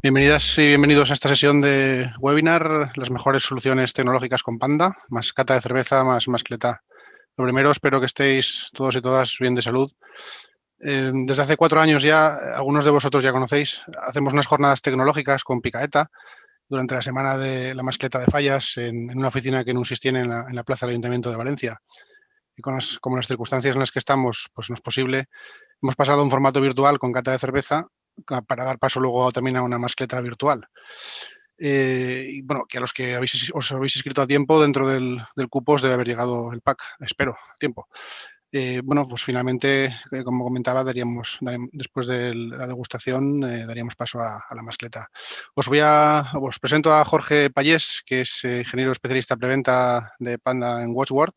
Bienvenidas y bienvenidos a esta sesión de webinar, las mejores soluciones tecnológicas con Panda, más cata de cerveza, más mascleta. Lo primero, espero que estéis todos y todas bien de salud. Desde hace 4 años ya, algunos de vosotros ya conocéis, hacemos unas jornadas tecnológicas con Picaeta durante la semana de la mascleta de fallas en una oficina que NUSIS tiene en la plaza del Ayuntamiento de Valencia. Y como las circunstancias en las que estamos pues no es posible, hemos pasado a un formato virtual con cata de cerveza para dar paso luego también a una mascleta virtual. Y bueno, que a los que os habéis inscrito a tiempo, dentro del cupo os debe haber llegado el pack, espero, a tiempo. Bueno, pues finalmente, como comentaba, después de la degustación, daríamos paso a la mascleta. Os presento a Jorge Payés, que es ingeniero especialista preventa de Panda en Watchword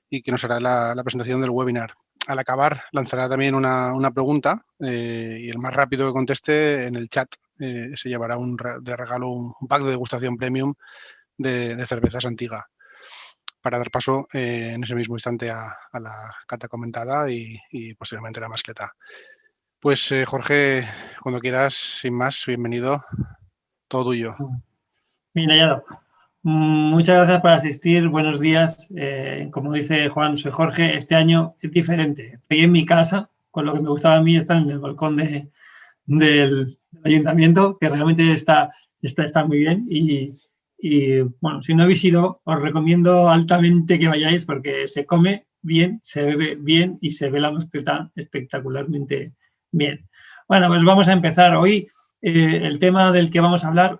y que nos hará la presentación del webinar. Al acabar, lanzará también una pregunta y el más rápido que conteste en el chat se llevará de regalo un pack de degustación premium de cervezas Antiga, para dar paso en ese mismo instante a la cata comentada y posteriormente a la mascleta. Pues Jorge, cuando quieras, sin más, bienvenido, todo tuyo. Bien hallado. Muchas gracias por asistir, buenos días. Como dice Juan, soy Jorge. Este año es diferente. Estoy en mi casa, con lo que me gustaba a mí estar en el balcón del ayuntamiento, que realmente está muy bien. Y bueno, si no habéis ido, os recomiendo altamente que vayáis porque se come bien, se bebe bien y se ve la mascleta espectacularmente bien. Bueno, pues vamos a empezar. Hoy el tema del que vamos a hablar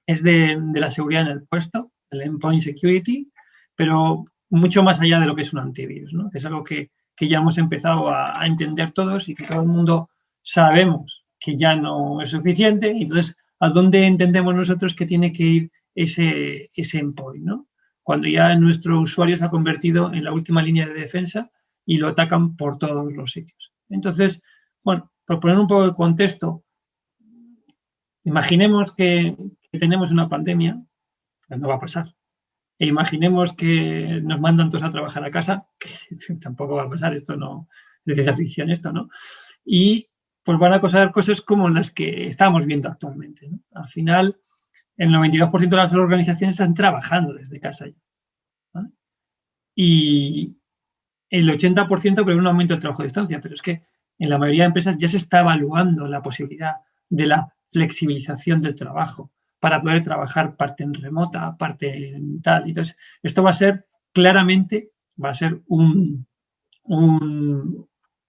es de la seguridad en el puesto, el endpoint security, pero mucho más allá de lo que es un antivirus, ¿no? Que es algo que ya hemos empezado a entender todos y que todo el mundo sabemos que ya no es suficiente. Entonces, ¿a dónde entendemos nosotros que tiene que ir ese endpoint, ¿no? Cuando ya nuestro usuario se ha convertido en la última línea de defensa y lo atacan por todos los sitios. Entonces, bueno, por poner un poco de contexto, imaginemos que tenemos una pandemia, no va a pasar. E imaginemos que nos mandan todos a trabajar a casa, que tampoco va a pasar, esto no es ciencia ficción, esto, ¿no? Y pues van a pasar cosas como las que estamos viendo actualmente, ¿no? Al final, el 92% de las organizaciones están trabajando desde casa ya, ¿vale? Y el 80% prevé un aumento del trabajo a distancia, pero es que en la mayoría de empresas ya se está evaluando la posibilidad de la flexibilización del trabajo para poder trabajar parte en remota, parte en tal. Entonces, esto va a ser claramente, va a ser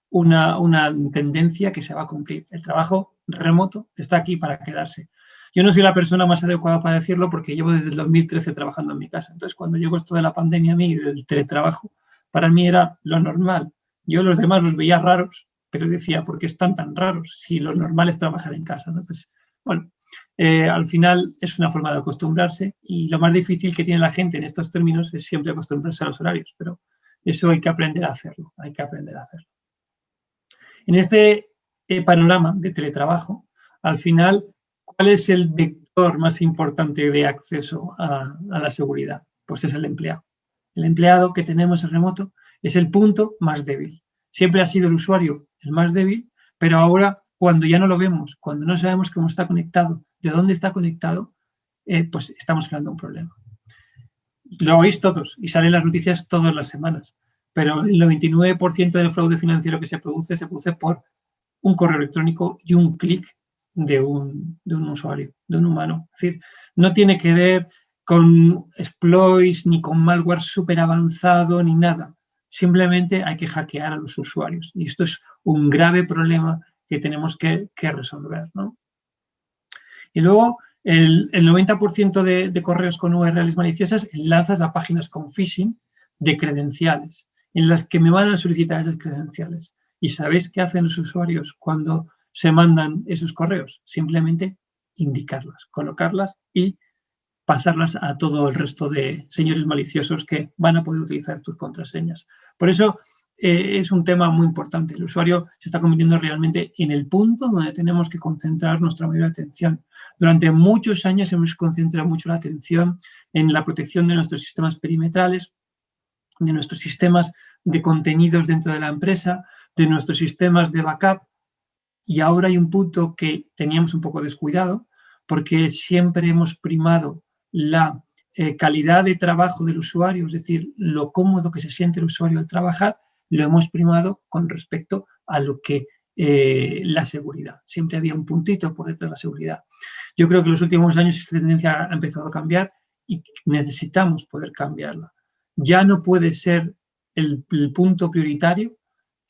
una tendencia que se va a cumplir. El trabajo remoto está aquí para quedarse. Yo no soy la persona más adecuada para decirlo porque llevo desde el 2013 trabajando en mi casa. Entonces, cuando llegó esto de la pandemia a mí, del teletrabajo, para mí era lo normal. Yo los demás los veía raros, pero decía, ¿por qué están tan raros? Si lo normal es trabajar en casa, ¿no? Entonces, bueno, al final es una forma de acostumbrarse y lo más difícil que tiene la gente en estos términos es siempre acostumbrarse a los horarios, pero eso hay que aprender a hacerlo, hay que aprender a hacerlo. En este panorama de teletrabajo, al final, ¿cuál es el vector más importante de acceso a la seguridad? Pues es el empleado. El empleado que tenemos en remoto es el punto más débil. Siempre ha sido el usuario el más débil, pero ahora, cuando ya no lo vemos, cuando no sabemos cómo está conectado, de dónde está conectado, pues estamos creando un problema. Lo oís todos y salen las noticias todas las semanas, pero el 99% del fraude financiero que se produce por un correo electrónico y un clic de un usuario, de un humano. Es decir, no tiene que ver con exploits ni con malware súper avanzado ni nada. Simplemente hay que hackear a los usuarios. Y esto es un grave problema que tenemos que resolver, ¿no? Y luego, el 90% de correos con URLs maliciosas enlazas a páginas con phishing de credenciales, en las que me van a solicitar esas credenciales. ¿Y sabéis qué hacen los usuarios cuando se mandan esos correos? Simplemente indicarlas, colocarlas y pasarlas a todo el resto de señores maliciosos que van a poder utilizar tus contraseñas. Por eso es un tema muy importante. El usuario se está convirtiendo realmente en el punto donde tenemos que concentrar nuestra mayor atención. Durante muchos años hemos concentrado mucho la atención en la protección de nuestros sistemas perimetrales, de nuestros sistemas de contenidos dentro de la empresa, de nuestros sistemas de backup, y ahora hay un punto que teníamos un poco descuidado, porque siempre hemos primado la calidad de trabajo del usuario, es decir, lo cómodo que se siente el usuario al trabajar, lo hemos primado con respecto a lo que la seguridad. Siempre había un puntito por detrás de la seguridad. Yo creo que en los últimos años esta tendencia ha empezado a cambiar y necesitamos poder cambiarla. Ya no puede ser el punto prioritario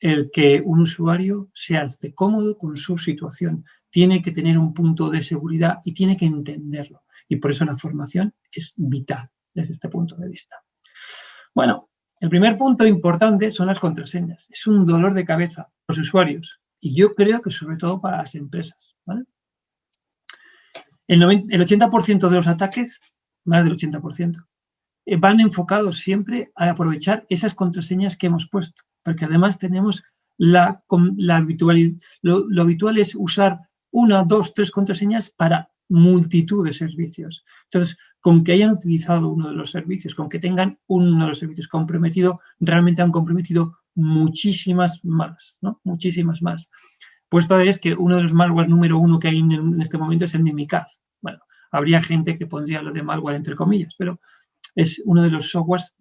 el que un usuario esté cómodo con su situación. Tiene que tener un punto de seguridad y tiene que entenderlo. Y por eso la formación es vital desde este punto de vista. Bueno, el primer punto importante son las contraseñas. Es un dolor de cabeza para los usuarios y yo creo que sobre todo para las empresas, ¿vale? El 80% de los ataques, más del 80%, van enfocados siempre a aprovechar esas contraseñas que hemos puesto, porque además tenemos lo habitual es usar 1, 2, 3 contraseñas para multitud de servicios. Entonces, con que hayan utilizado uno de los servicios, con que tengan uno de los servicios comprometido, realmente han comprometido muchísimas más, ¿no? Muchísimas más. Puesto es que uno de los malware número 1 que hay en este momento es el Mimikatz. Bueno, habría gente que pondría lo de malware entre comillas, pero es uno de los softwares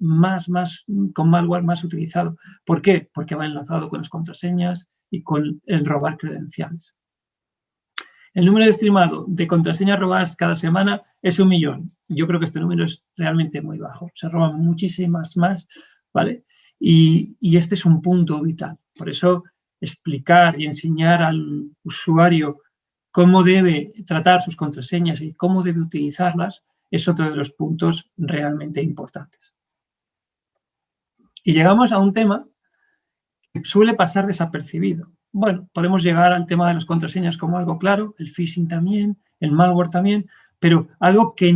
con malware más utilizado. ¿Por qué? Porque va enlazado con las contraseñas y con el robar credenciales. El número estimado de contraseñas robadas cada semana es 1 millón. Yo creo que este número es realmente muy bajo. Se roban muchísimas más, ¿vale? Y este es un punto vital. Por eso, explicar y enseñar al usuario cómo debe tratar sus contraseñas y cómo debe utilizarlas es otro de los puntos realmente importantes. Y llegamos a un tema que suele pasar desapercibido. Bueno, podemos llegar al tema de las contraseñas como algo claro, el phishing también, el malware también, pero algo que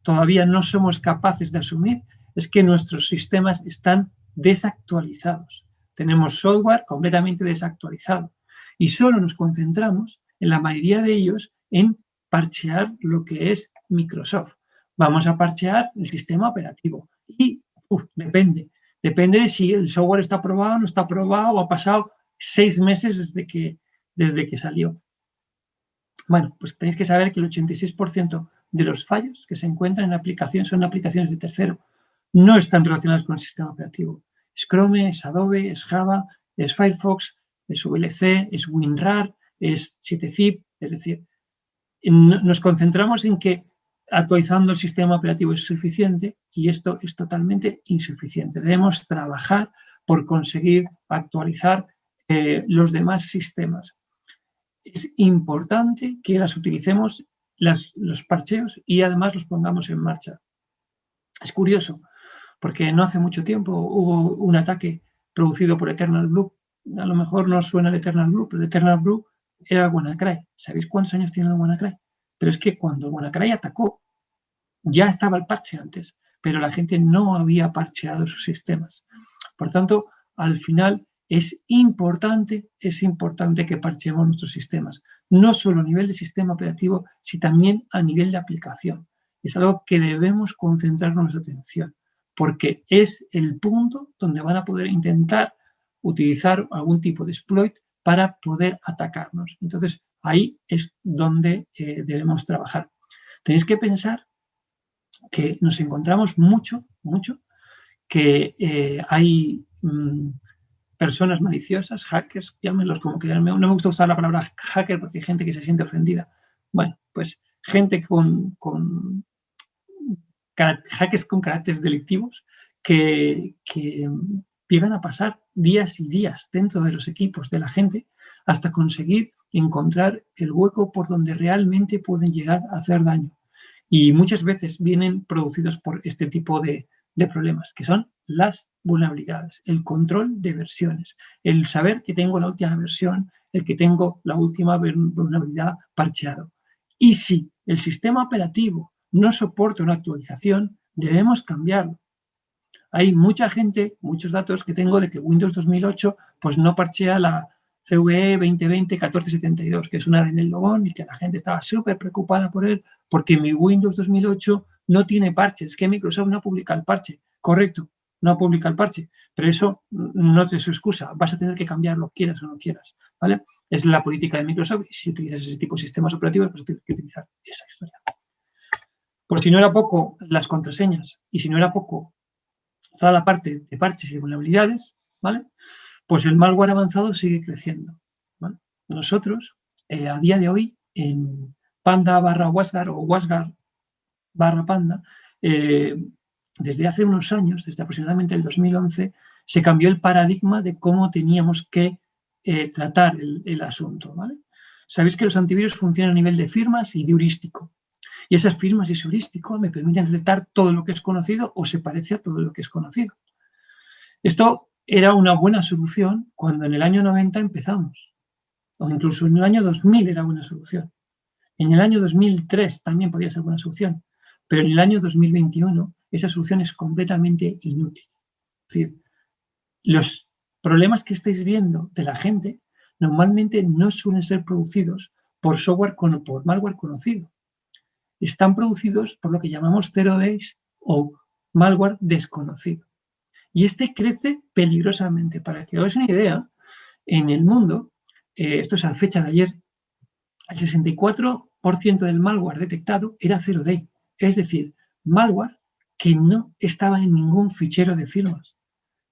todavía no somos capaces de asumir es que nuestros sistemas están desactualizados. Tenemos software completamente desactualizado y solo nos concentramos, en la mayoría de ellos, en parchear lo que es Microsoft. Vamos a parchear el sistema operativo y depende de si el software está aprobado o no está aprobado o ha pasado 6 meses desde que salió. Bueno, pues tenéis que saber que el 86% de los fallos que se encuentran en aplicaciones son aplicaciones de tercero. No están relacionadas con el sistema operativo. Es Chrome, es Adobe, es Java, es Firefox, es VLC, es WinRAR, es 7zip. Es decir, nos concentramos en que actualizando el sistema operativo es suficiente y esto es totalmente insuficiente. Debemos trabajar por conseguir actualizar los demás sistemas. Es importante que las utilicemos, los parcheos, y además los pongamos en marcha. Es curioso, porque no hace mucho tiempo hubo un ataque producido por Eternal Blue. A lo mejor no suena el Eternal Blue, pero el Eternal Blue era WannaCry. ¿Sabéis cuántos años tiene el WannaCry? Pero es que cuando WannaCry atacó, ya estaba el parche antes, pero la gente no había parcheado sus sistemas. Por tanto, al final es importante que parcheemos nuestros sistemas, no solo a nivel de sistema operativo, sino también a nivel de aplicación. Es algo que debemos concentrar nuestra atención, porque es el punto donde van a poder intentar utilizar algún tipo de exploit para poder atacarnos. Entonces, ahí es donde debemos trabajar. Tenéis que pensar que nos encontramos mucho, que hay personas maliciosas, hackers, llámenlos como quieran. No me gusta usar la palabra hacker porque hay gente que se siente ofendida. Bueno, pues gente con hackers con caracteres delictivos que llegan a pasar días y días dentro de los equipos de la gente hasta conseguir encontrar el hueco por donde realmente pueden llegar a hacer daño. Y muchas veces vienen producidos por este tipo de problemas, que son las vulnerabilidades, el control de versiones, el saber que tengo la última versión, el que tengo la última vulnerabilidad parcheado. Y si el sistema operativo no soporta una actualización, debemos cambiarlo. Hay mucha gente, muchos datos que tengo de que Windows 2008 pues no parchea la CVE 2020-1472, que es una en el logón y que la gente estaba súper preocupada por él porque mi Windows 2008 no tiene parches, que Microsoft no publica el parche. Correcto, no publica el parche, pero eso no es su excusa, vas a tener que cambiarlo, quieras o no quieras, ¿vale? Es la política de Microsoft y si utilizas ese tipo de sistemas operativos, pues tienes que utilizar esa historia. Por si no era poco las contraseñas y si no era poco toda la parte de parches y vulnerabilidades, ¿vale? Pues el malware avanzado sigue creciendo, ¿vale? Nosotros, a día de hoy, en Panda/WasGuard o WasGuard/Panda, desde hace unos años, desde aproximadamente el 2011, se cambió el paradigma de cómo teníamos que tratar el asunto, ¿vale? Sabéis que los antivirus funcionan a nivel de firmas y de heurístico. Y esas firmas y ese heurístico me permiten detectar todo lo que es conocido o se parece a todo lo que es conocido. Esto era una buena solución cuando en el año 90 empezamos, o incluso en el año 2000 era buena solución. En el año 2003 también podía ser buena solución, pero en el año 2021 esa solución es completamente inútil. Es decir, los problemas que estáis viendo de la gente normalmente no suelen ser producidos por por malware conocido. Están producidos por lo que llamamos zero days o malware desconocido. Y este crece peligrosamente. Para que os hagáis una idea, en el mundo, esto es a fecha de ayer, el 64% del malware detectado era zero day. Es decir, malware que no estaba en ningún fichero de firmas.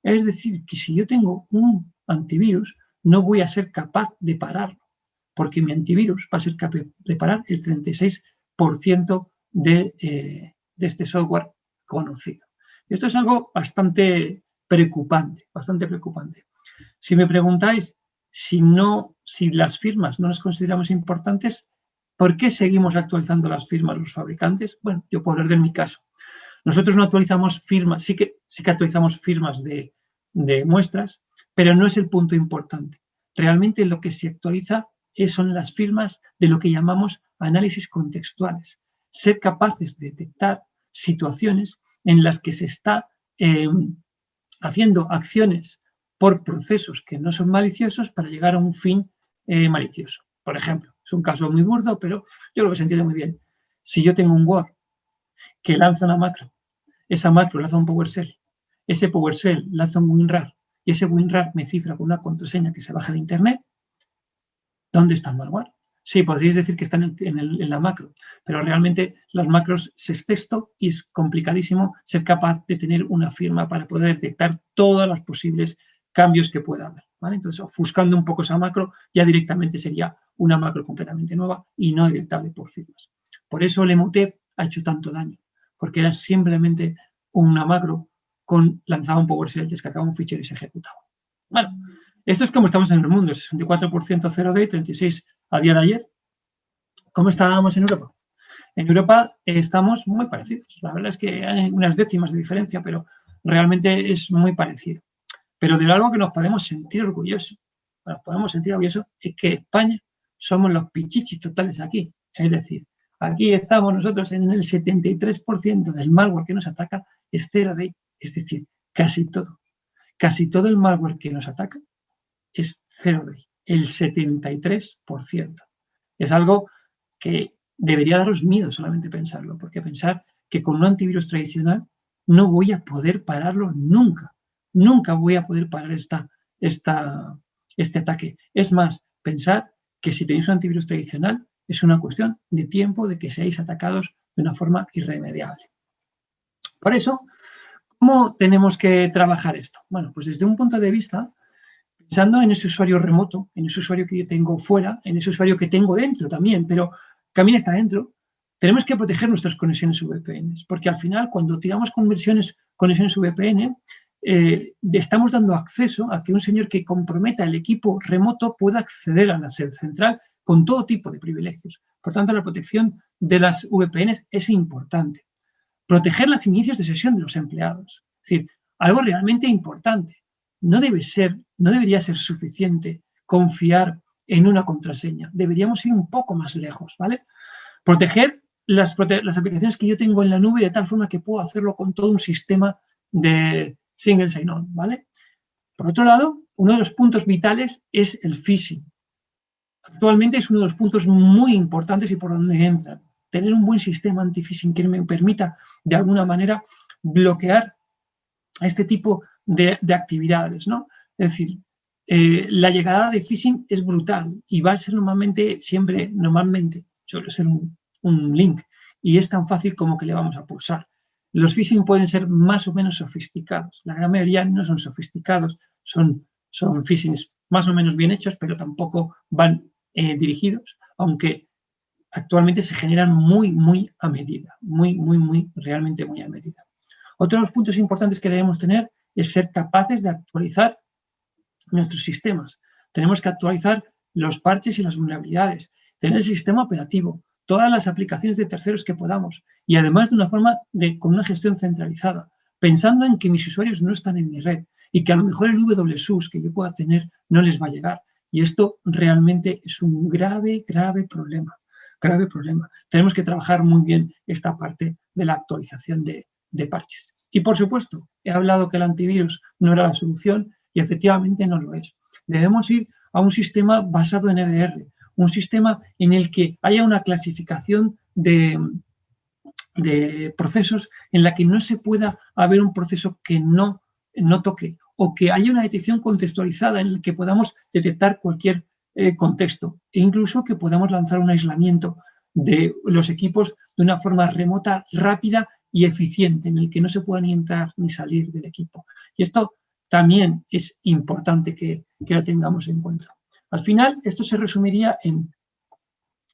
Es decir, que si yo tengo un antivirus, no voy a ser capaz de pararlo, porque mi antivirus va a ser capaz de parar el 36% de este software conocido. Esto es algo bastante preocupante, bastante preocupante. Si me preguntáis si las firmas no las consideramos importantes, ¿por qué seguimos actualizando las firmas los fabricantes? Bueno, yo puedo hablar de mi caso. Nosotros no actualizamos firmas, sí que actualizamos firmas de muestras, pero no es el punto importante. Realmente lo que se actualiza son las firmas de lo que llamamos análisis contextuales. Ser capaces de detectar situaciones en las que se está haciendo acciones por procesos que no son maliciosos para llegar a un fin malicioso. Por ejemplo, es un caso muy burdo, pero yo creo que se entiende muy bien. Si yo tengo un Word que lanza una macro, esa macro lanza un PowerShell, ese PowerShell lanza un WinRAR y ese WinRAR me cifra con una contraseña que se baja de Internet, ¿dónde está el malware? Sí, podríais decir que está en la macro, pero realmente las macros es texto y es complicadísimo ser capaz de tener una firma para poder detectar todos los posibles cambios que pueda haber, ¿vale? Entonces, ofuscando un poco esa macro, ya directamente sería una macro completamente nueva y no detectable por firmas. Por eso el Emutep ha hecho tanto daño, porque era simplemente una macro lanzaba un PowerShell, descargaba un fichero y se ejecutaba. Bueno, esto es como estamos en el mundo, 64% 0D, 36% a día de ayer. ¿Cómo estábamos en Europa? En Europa estamos muy parecidos. La verdad es que hay unas décimas de diferencia, pero realmente es muy parecido. Pero de algo que nos podemos sentir orgullosos, es que España somos los pichichis totales aquí. Es decir, aquí estamos nosotros en el 73% del malware que nos ataca es 0D. Es decir, casi todo. Casi todo el malware que nos ataca es 0D, el 73%. Es algo que debería daros miedo solamente pensarlo, porque pensar que con un antivirus tradicional no voy a poder pararlo nunca. Nunca voy a poder parar este ataque. Es más, pensar que si tenéis un antivirus tradicional es una cuestión de tiempo de que seáis atacados de una forma irremediable. Por eso, ¿cómo tenemos que trabajar esto? Bueno, pues desde un punto de vista pensando en ese usuario remoto, en ese usuario que yo tengo fuera, en ese usuario que tengo dentro también, pero también está dentro, tenemos que proteger nuestras conexiones VPN, porque al final cuando tiramos conexiones VPN, estamos dando acceso a que un señor que comprometa el equipo remoto pueda acceder a la sede central con todo tipo de privilegios. Por tanto, la protección de las VPNs es importante. Proteger los inicios de sesión de los empleados. Es decir, algo realmente importante. No debería ser suficiente confiar en una contraseña. Deberíamos ir un poco más lejos, ¿vale? Proteger las aplicaciones que yo tengo en la nube de tal forma que puedo hacerlo con todo un sistema de single sign-on, ¿vale? Por otro lado, uno de los puntos vitales es el phishing. Actualmente es uno de los puntos muy importantes y por donde entran. Tener un buen sistema anti-phishing que me permita, de alguna manera, bloquear este tipo de actividades, ¿no? Es decir, la llegada de phishing es brutal y va a ser normalmente suele ser un link y es tan fácil como que le vamos a pulsar. Los phishing pueden ser más o menos sofisticados. La gran mayoría no son sofisticados, son phishings más o menos bien hechos, pero tampoco van dirigidos, aunque actualmente se generan muy a medida, realmente muy a medida. Otro de los puntos importantes que debemos tener es ser capaces de actualizar nuestros sistemas. Tenemos que actualizar los parches y las vulnerabilidades, tener el sistema operativo, todas las aplicaciones de terceros que podamos y además de una forma con una gestión centralizada, pensando en que mis usuarios no están en mi red y que a lo mejor el WSUS que yo pueda tener no les va a llegar. Y esto realmente es un grave problema. Tenemos que trabajar muy bien esta parte de la actualización de parches. Y, por supuesto, he hablado que el antivirus no era la solución y efectivamente no lo es. Debemos ir a un sistema basado en EDR, un sistema en el que haya una clasificación de procesos en la que no se pueda haber un proceso que no toque o que haya una detección contextualizada en el que podamos detectar cualquier contexto e incluso que podamos lanzar un aislamiento de los equipos de una forma remota, rápida y eficiente, en el que no se pueda ni entrar ni salir del equipo. Y esto también es importante que lo tengamos en cuenta. Al final, esto se resumiría en: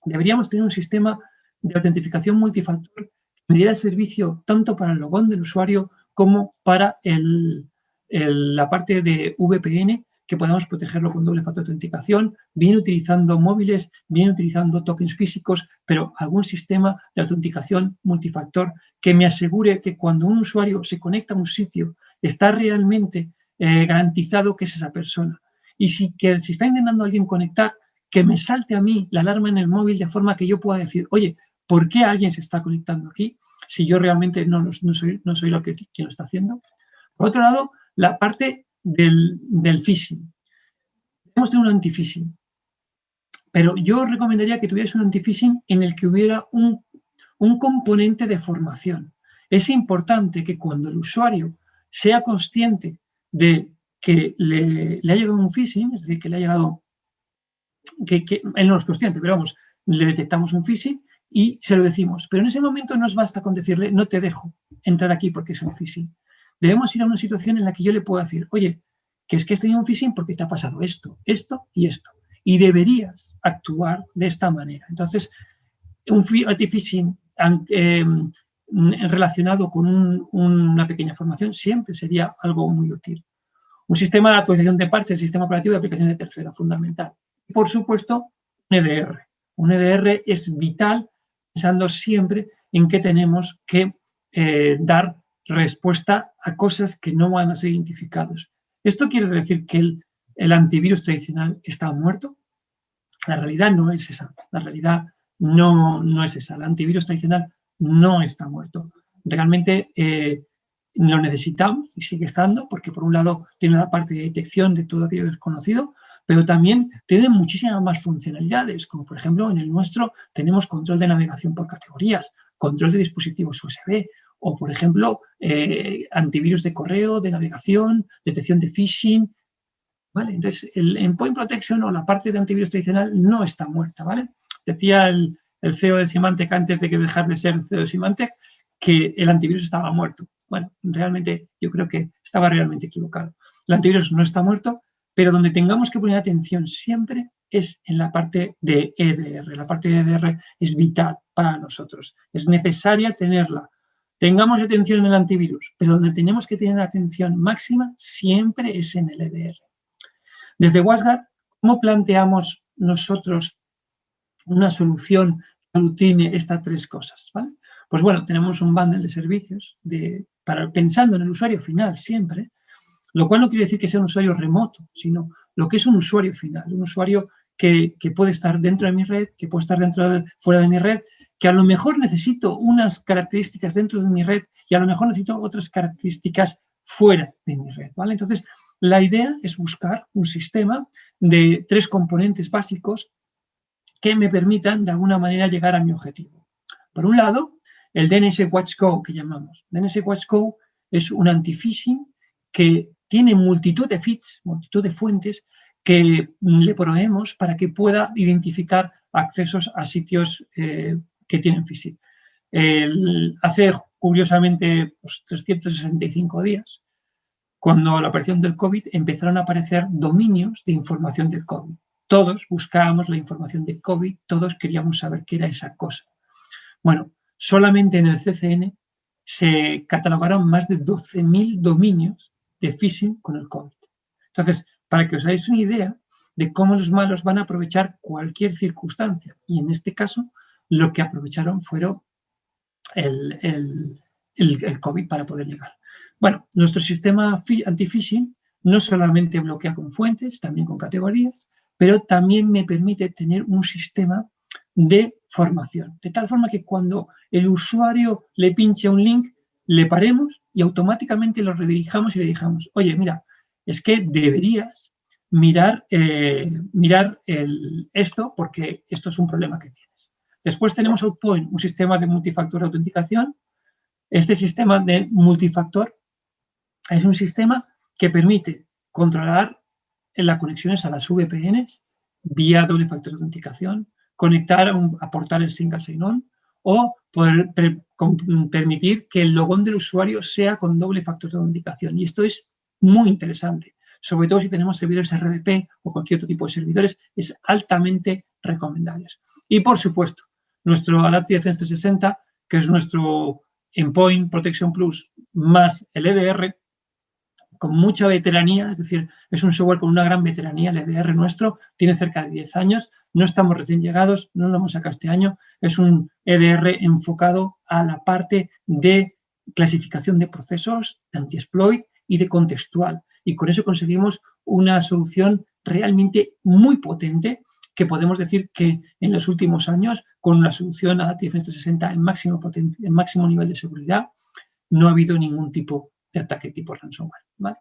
deberíamos tener un sistema de autentificación multifactor que me diera servicio tanto para el logón del usuario como para la parte de VPN, que podamos protegerlo con doble factor de autenticación, bien utilizando móviles, bien utilizando tokens físicos, pero algún sistema de autenticación multifactor que me asegure que cuando un usuario se conecta a un sitio está realmente garantizado que es esa persona. Y si está intentando alguien conectar, que me salte a mí la alarma en el móvil de forma que yo pueda decir: oye, ¿por qué alguien se está conectando aquí si yo realmente no soy quien lo está haciendo? Por otro lado, la parte del phishing. Debemos tener un anti-phishing, pero yo recomendaría que tuvierais un anti-phishing en el que hubiera un componente de formación. Es importante que cuando el usuario sea consciente de que le ha llegado un phishing, es decir, que le ha llegado, que él no es consciente, pero vamos, le detectamos un phishing y se lo decimos. Pero en ese momento no nos basta con decirle: no te dejo entrar aquí porque es un phishing. Debemos ir a una situación en la que yo le pueda decir: oye, que es que has tenido un phishing porque te ha pasado esto y esto. Y deberías actuar de esta manera. Entonces, un anti-phishing relacionado con una pequeña formación siempre sería algo muy útil. Un sistema de actualización de parches, el sistema operativo de aplicación de tercera, fundamental. Y, por supuesto, un EDR. Un EDR es vital, pensando siempre en que tenemos que dar respuesta a cosas que no van a ser identificadas. ¿Esto quiere decir que el antivirus tradicional está muerto? La realidad no es esa. La realidad no es esa. El antivirus tradicional no está muerto. Realmente lo necesitamos y sigue estando, porque por un lado tiene la parte de detección de todo aquello desconocido, pero también tiene muchísimas más funcionalidades, como por ejemplo en el nuestro tenemos control de navegación por categorías, control de dispositivos USB, o por ejemplo antivirus de correo, de navegación, detección de phishing. ¿Vale? Entonces, el endpoint protection o la parte de antivirus tradicional no está muerta, ¿vale? Decía el CEO de Symantec antes de que dejar de ser el CEO de Symantec que el antivirus estaba muerto. Bueno, realmente yo creo que estaba realmente equivocado. El antivirus no está muerto, pero donde tengamos que poner atención siempre es en la parte de EDR. La parte de EDR es vital para nosotros. Es necesaria tenerla. Tengamos atención en el antivirus, pero donde tenemos que tener atención máxima siempre es en el EDR. Desde WatchGuard, ¿cómo planteamos nosotros una solución que aglutine estas tres cosas? ¿Vale? Pues bueno, tenemos un bundle de servicios pensando en el usuario final siempre, lo cual no quiere decir que sea un usuario remoto, sino lo que es un usuario final, un usuario que puede estar dentro de mi red, que puede estar fuera de mi red, que a lo mejor necesito unas características dentro de mi red y a lo mejor necesito otras características fuera de mi red, ¿vale? Entonces, la idea es buscar un sistema de tres componentes básicos que me permitan, de alguna manera, llegar a mi objetivo. Por un lado, el DNS Watch Co, que llamamos. DNS Watch Co es un anti-phishing que tiene multitud de feeds, multitud de fuentes que le proveemos para que pueda identificar accesos a sitios que tienen phishing. Hace, curiosamente, 365 días, cuando la aparición del COVID, empezaron a aparecer dominios de información del COVID. Todos buscábamos la información de COVID, todos queríamos saber qué era esa cosa. Bueno, solamente en el CCN se catalogaron más de 12.000 dominios de phishing con el COVID. Entonces, para que os hagáis una idea de cómo los malos van a aprovechar cualquier circunstancia. Y en este caso, lo que aprovecharon fueron el COVID para poder llegar. Bueno, nuestro sistema anti-phishing no solamente bloquea con fuentes, también con categorías, pero también me permite tener un sistema de formación, de tal forma que cuando el usuario le pinche un link, le paremos y automáticamente lo redirijamos y le dijamos, oye, mira, es que deberías mirar esto porque esto es un problema que tienes. Después tenemos Outpoint, un sistema de multifactor de autenticación. Este sistema de multifactor es un sistema que permite controlar las conexiones a las VPNs vía doble factor de autenticación, conectar a portales single sign-on o poder permitir que el logón del usuario sea con doble factor de autenticación. Y esto es muy interesante, sobre todo si tenemos servidores RDP o cualquier otro tipo de servidores, es altamente recomendable. Y, por supuesto, nuestro Adaptive Defense 360, que es nuestro Endpoint Protection Plus más el EDR, con mucha veteranía, es decir, es un software con una gran veteranía, el EDR nuestro, tiene cerca de 10 años, no estamos recién llegados, no lo hemos sacado este año, es un EDR enfocado a la parte de clasificación de procesos, de anti-exploit y de contextual. Y con eso conseguimos una solución realmente muy potente que podemos decir que en los últimos años, con la solución Adaptive Defense 360 en máximo nivel de seguridad, no ha habido ningún tipo de ataque tipo ransomware, ¿vale?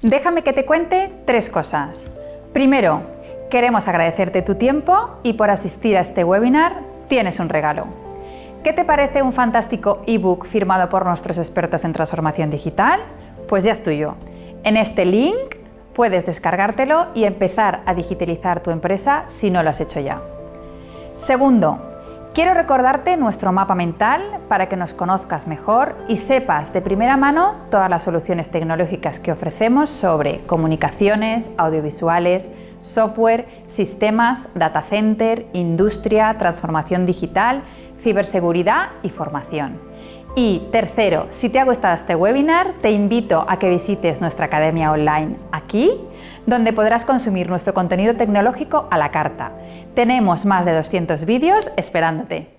Déjame que te cuente 3 cosas. Primero, queremos agradecerte tu tiempo y por asistir a este webinar tienes un regalo. ¿Qué te parece un fantástico ebook firmado por nuestros expertos en transformación digital? Pues ya es tuyo. En este link puedes descargártelo y empezar a digitalizar tu empresa si no lo has hecho ya. Segundo, quiero recordarte nuestro mapa mental para que nos conozcas mejor y sepas de primera mano todas las soluciones tecnológicas que ofrecemos sobre comunicaciones, audiovisuales, software, sistemas, data center, industria, transformación digital, ciberseguridad y formación. Y tercero, si te ha gustado este webinar, te invito a que visites nuestra academia online aquí, donde podrás consumir nuestro contenido tecnológico a la carta. Tenemos más de 200 vídeos esperándote.